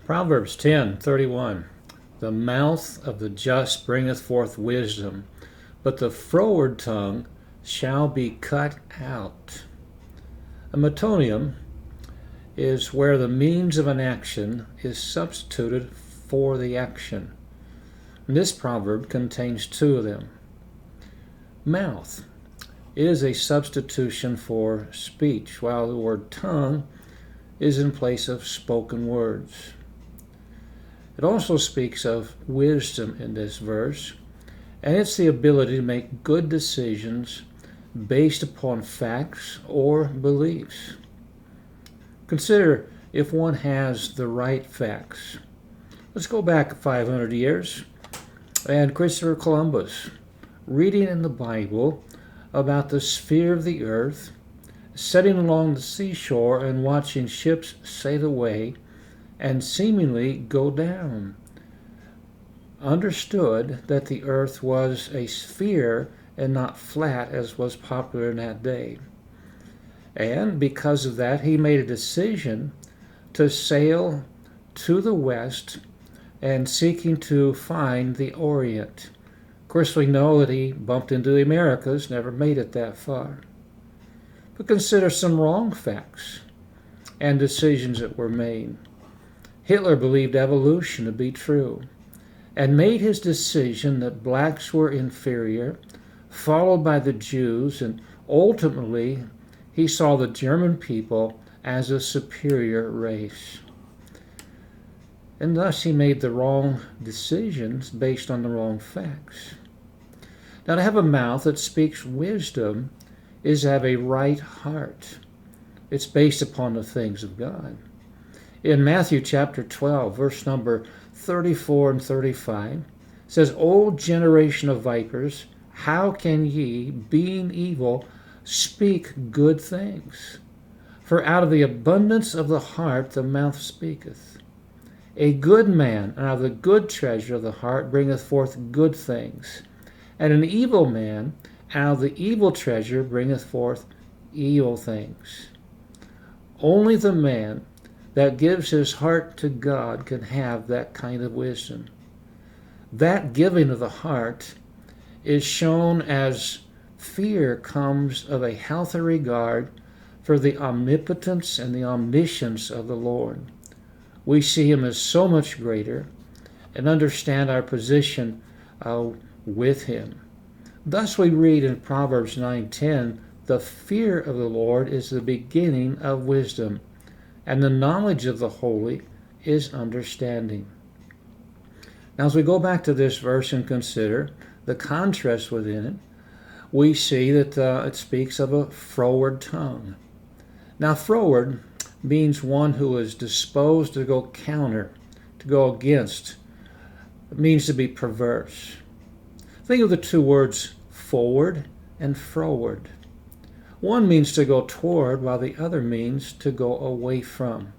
Proverbs 10:31. The mouth of the just bringeth forth wisdom, but the froward tongue shall be cut out. A metonymy is where the means of an action is substituted for the action. This proverb contains two of them. Mouth is a substitution for speech, while the word tongue is in place of spoken words. It also speaks of wisdom in this verse, and it's the ability to make good decisions based upon facts or beliefs. Consider if one has the right facts. Let's go back 500 years, and Christopher Columbus, reading in the Bible about the sphere of the earth, sitting along the seashore and watching ships sail away and seemingly go down, understood that the earth was a sphere and not flat as was popular in that day. And because of that, he made a decision to sail to the west and seeking to find the Orient. Of course, we know that he bumped into the Americas, never made it that far. But consider some wrong facts and decisions that were made. Hitler believed evolution to be true and made his decision that blacks were inferior, followed by the Jews, and ultimately he saw the German people as a superior race. And thus he made the wrong decisions based on the wrong facts. Now, to have a mouth that speaks wisdom is to have a right heart. It's based upon the things of God. In Matthew chapter 12, verse number 34 and 35, it says, O generation of vipers, how can ye, being evil, speak good things? For out of the abundance of the heart the mouth speaketh. A good man out of the good treasure of the heart bringeth forth good things, and an evil man out of the evil treasure bringeth forth evil things. Only the man that gives his heart to God can have that kind of wisdom. That giving of the heart is shown as fear comes of a healthy regard for the omnipotence and the omniscience of the Lord. We see him as so much greater and understand our position with him. Thus we read in Proverbs 9:10, the fear of the Lord is the beginning of wisdom, and the knowledge of the holy is understanding. Now, as we go back to this verse and consider the contrast within it, we see that it speaks of a froward tongue. Now, froward means one who is disposed to go counter, to go against. It means to be perverse. Think of the two words forward and froward. One means to go toward, while the other means to go away from.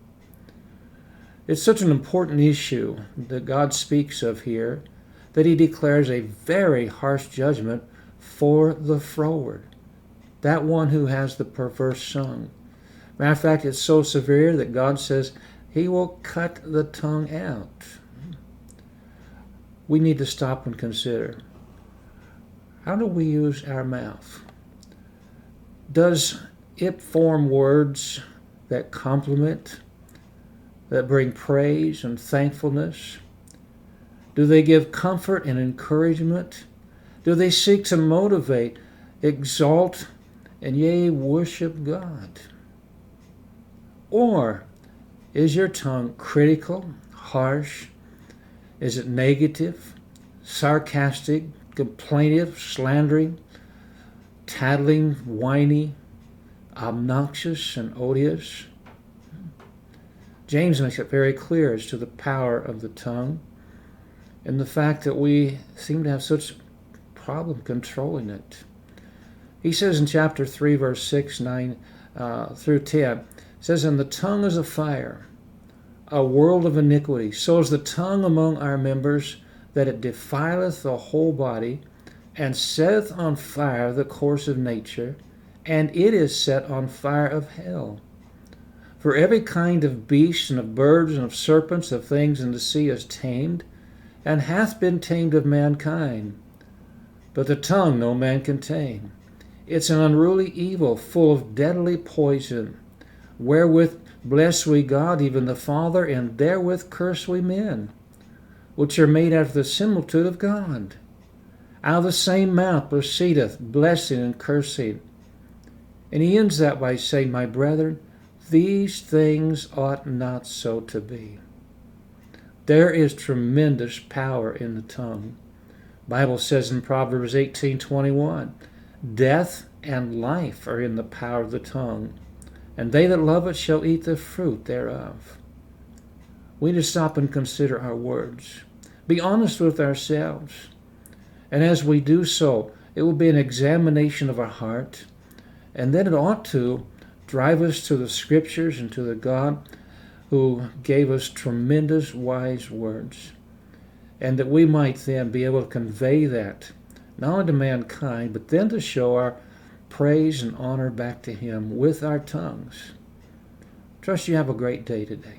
It's such an important issue that God speaks of here that he declares a very harsh judgment for the froward, that one who has the perverse tongue. Matter of fact, it's so severe that God says he will cut the tongue out. We need to stop and consider, how do we use our mouth? Does it form words that compliment, that bring praise and thankfulness? Do they give comfort and encouragement? Do they seek to motivate, exalt, and yea, worship God? Or is your tongue critical, harsh? Is it negative, sarcastic, complaintive, slandering, tattling, whiny, obnoxious, and odious? James makes it very clear as to the power of the tongue and the fact that we seem to have such problem controlling it. He says in chapter 3, verse 6, 9 through 10, it says, And the tongue is a fire, a world of iniquity. So is the tongue among our members, that it defileth the whole body, and setteth on fire the course of nature, and it is set on fire of hell. For every kind of beast and of birds and of serpents, of things in the sea is tamed, and hath been tamed of mankind. But the tongue no man can tame. It's an unruly evil, full of deadly poison, wherewith bless we God, even the Father, and therewith curse we men, which are made out of the similitude of God. Out of the same mouth proceedeth blessing and cursing. And he ends that by saying, my brethren, these things ought not so to be. There is tremendous power in the tongue. The Bible says in Proverbs 18:21, death and life are in the power of the tongue, and they that love it shall eat the fruit thereof. We need to stop and consider our words. Be honest with ourselves. And as we do so, it will be an examination of our heart, and then it ought to drive us to the Scriptures and to the God who gave us tremendous wise words, and that we might then be able to convey that not only to mankind, but then to show our praise and honor back to Him with our tongues. Trust you have a great day today.